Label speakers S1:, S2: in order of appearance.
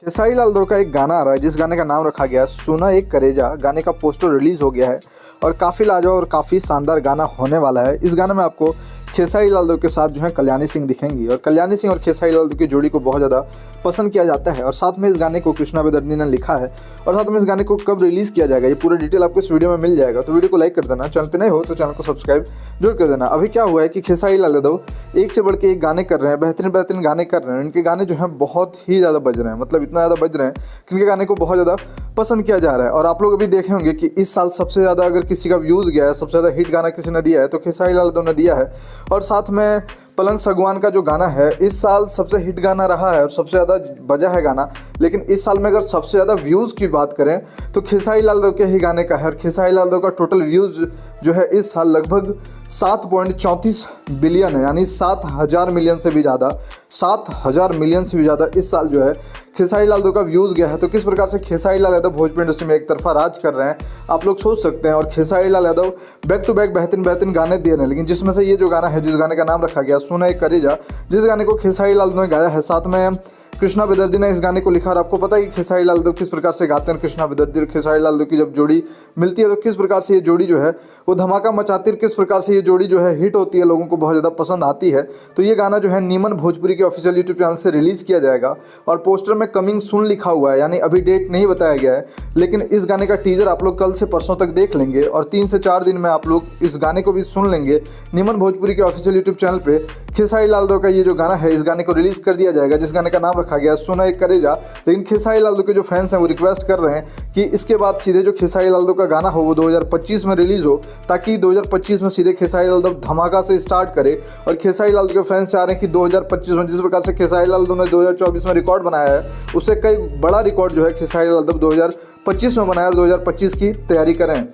S1: खेसारी लाल दो का एक गाना आ रहा है जिस गाने का नाम रखा गया है सुना एक करेजा। गाने का पोस्टर रिलीज़ हो गया है और काफ़ी लाजवाब और काफ़ी शानदार गाना होने वाला है। इस गाने में आपको खेसारी लाल दो के साथ जो है कल्याणी सिंह दिखेंगी और कल्याणी सिंह और खेसारी लाल दो की जोड़ी को बहुत ज़्यादा पसंद किया जाता है। और साथ में इस गाने को कृष्णा बेदर्जी ने लिखा है और साथ में इस गाने को कब रिलीज़ किया जाएगा ये पूरा डिटेल आपको इस वीडियो में मिल जाएगा। तो वीडियो को लाइक कर देना, चैनल पे नए हो तो चैनल को सब्सक्राइब जरूर कर देना। अभी क्या हुआ है कि खेसारी लाल यादव एक से बढ़ के एक गाने कर रहे हैं, बेहतरीन बेहतरीन गाने कर रहे हैं। इनके गाने जो हैं बहुत ही ज़्यादा बज रहे हैं, मतलब इतना ज़्यादा बज रहे हैं कि इनके गाने को बहुत ज़्यादा पसंद किया जा रहा है। और आप लोग अभी देखे होंगे कि इस साल सबसे ज़्यादा अगर किसी का व्यूज़ गया है, सबसे ज़्यादा हिट गाना किसी ने दिया है तो खेसारी लाल यादव ने दिया है। और साथ में पलंग सगवान का जो गाना है इस साल सबसे हिट गाना रहा है और सबसे ज़्यादा बजा है गाना। लेकिन इस साल में अगर सबसे ज़्यादा व्यूज़ की बात करें तो खेसारी लाल यादव के ही गाने का है। और खेसारी लाल यादव का टोटल व्यूज़ जो है इस साल लगभग 7.34 बिलियन है, यानी 7,000 मिलियन से भी ज़्यादा, 7,000 मिलियन से भी ज़्यादा इस साल जो है खेसारी लाल यादव का व्यूज़ गया है। तो किस प्रकार से खेसारी लाल यादव भोजपुरी इंडस्ट्री में एक तरफा राज कर रहे हैं आप लोग सोच सकते हैं। और Khesari Lal Yadav back to back बेहतरीन बेहतरीन गाने दे रहे हैं, लेकिन जिसमें से ये जो गाना है, जिस गाने का नाम रखा गया सुना एक करेजा, जिस गाने को खेसारी लाल यादव ने गाया है, साथ में कृष्णा बेदर्जी ने इस गाने को लिखा। और आपको पता है कि खेसारी लाल यादव किस प्रकार से गाते हैं। कृष्णा बेदर्जी और खेसारी लाल यादव की जब जोड़ी मिलती है तो किस प्रकार से ये जोड़ी जो है वो धमाका मचाती है, किस प्रकार से ये जोड़ी जो है हिट होती है, लोगों को बहुत ज़्यादा पसंद आती है। तो ये गाना जो है नीमन भोजपुरी के ऑफिशियल यूट्यूब चैनल से रिलीज़ किया जाएगा और पोस्टर में कमिंग सून लिखा हुआ है, यानी अभी डेट नहीं बताया गया है। लेकिन इस गाने का टीजर आप लोग कल से परसों तक देख लेंगे और 3 से 4 दिन में आप लोग इस गाने को भी सुन लेंगे। नीमन भोजपुरी के ऑफिशियल यूट्यूब चैनल पे खेसारी लाल यादव का ये जो गाना है इस गाने को रिलीज़ कर दिया जाएगा, जिस गाने का नाम रखा गया सुना एक करेजा। लेकिन खेसारी लाल यादव के जो फैंस हैं वो रिक्वेस्ट कर रहे हैं कि इसके बाद सीधे जो खेसारी लाल यादव का गाना हो वो 2025 में रिलीज़ हो, ताकि 2025 में सीधे खेसारी लाल यादव धमाका से स्टार्ट करे। और खेसारी लाल यादव के फैंस चाह रहे हैं कि 2025 में जिस प्रकार से खेसारी लाल यादव ने 2024 में रिकॉर्ड बनाया है उससे कई बड़ा रिकॉर्ड जो है खेसारी लाल यादव 2025 में बनाया और 2025 की तैयारी करें।